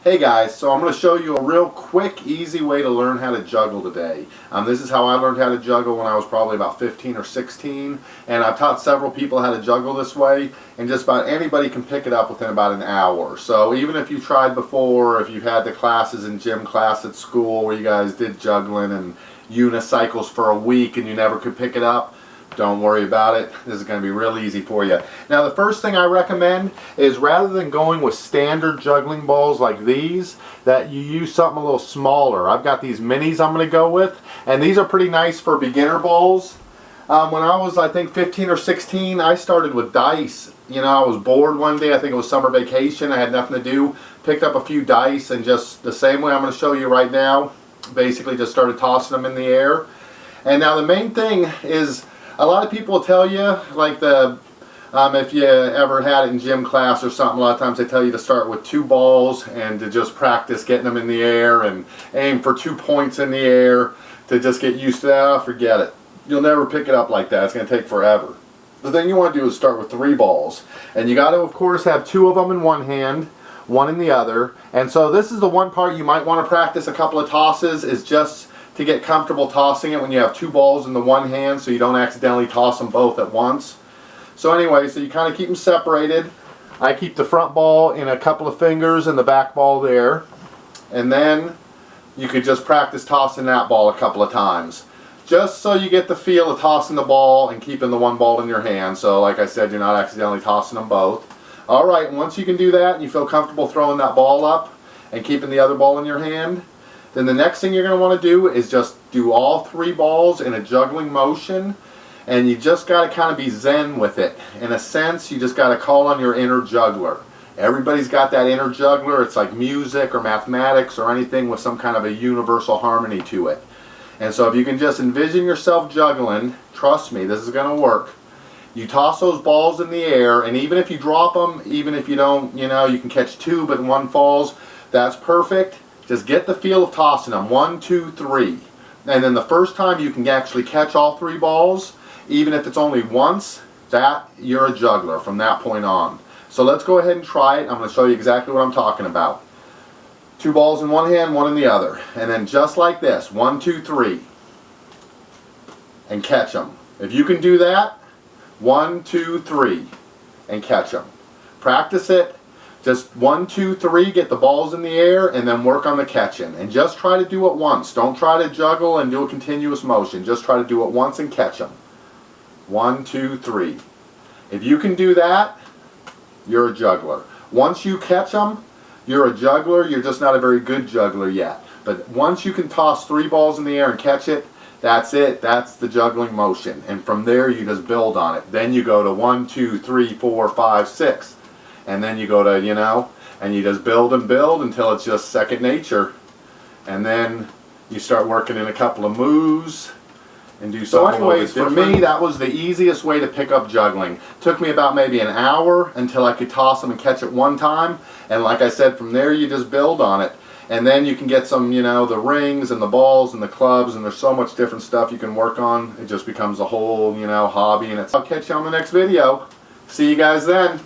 Hey guys, so I'm going to show you a real quick, easy way to learn how to juggle today. This is how I learned how to juggle when I was probably about 15 or 16, and I've taught several people how to juggle this way, and just about anybody can pick it up within about an hour. So even if you tried before, if you've had the classes in gym class at school where you guys did juggling and unicycles for a week and you never could pick it up, don't worry about it. This is going to be real easy for you. Now the first thing I recommend is, rather than going with standard juggling balls like these, that you use something a little smaller. I've got these minis I'm going to go with, and these are pretty nice for beginner balls. When I was, I think, 15 or 16, I started with dice. You know, I was bored one day. I think it was summer vacation. I had nothing to do. Picked up a few dice, and just the same way I'm going to show you right now, basically just started tossing them in the air. And now the main thing is, a lot of people will tell you, like if you ever had it in gym class or something, a lot of times they tell you to start with 2 balls and to just practice getting them in the air and aim for 2 points in the air to just get used to that. Oh, forget it. You'll never pick it up like that. It's going to take forever. The thing you want to do is start with 3 balls. And you got to, of course, have 2 of them in one hand, 1 in the other. And so this is the one part you might want to practice a couple of tosses, is just to get comfortable tossing it when you have 2 balls in the one hand, so you don't accidentally toss them both at once. So anyway, so you kind of keep them separated. I keep the front ball in a couple of fingers and the back ball there. And then you could just practice tossing that ball a couple of times, just so you get the feel of tossing the ball and keeping the one ball in your hand. So like I said, you're not accidentally tossing them both. Alright, once you can do that and you feel comfortable throwing that ball up and keeping the other ball in your hand, then the next thing you're going to want to do is just do all 3 balls in a juggling motion, and you just got to kind of be zen with it. In a sense, you just got to call on your inner juggler. Everybody's got that inner juggler. It's like music or mathematics or anything with some kind of a universal harmony to it. And so if you can just envision yourself juggling, trust me, this is going to work. You toss those balls in the air, and even if you drop them, even if you don't, you can catch 2 but 1 falls, that's perfect. Just get the feel of tossing them. 1, 2, 3. And then the first time you can actually catch all 3 balls, even if it's only once, that you're a juggler from that point on. So let's go ahead and try it. I'm going to show you exactly what I'm talking about. 2 balls in one hand, 1 in the other. And then just like this, 1, 2, 3. And catch them. If you can do that, 1, 2, 3. And catch them. Practice it. Just 1, 2, 3, get the balls in the air, and then work on the catching. And just try to do it once. Don't try to juggle and do a continuous motion. Just try to do it once and catch them. 1, 2, 3. If you can do that, you're a juggler. Once you catch them, you're a juggler. You're just not a very good juggler yet. But once you can toss 3 balls in the air and catch it, that's it. That's the juggling motion. And from there, you just build on it. Then you go to 1, 2, 3, 4, 5, 6. And then you go to, and you just build and build until it's just second nature. And then you start working in a couple of moves and do something. So anyways, for me, that was the easiest way to pick up juggling. Took me about maybe an hour until I could toss them and catch it one time. And like I said, from there you just build on it. And then you can get some, the rings and the balls and the clubs, and there's so much different stuff you can work on. It just becomes a whole, hobby. And I'll catch you on the next video. See you guys then.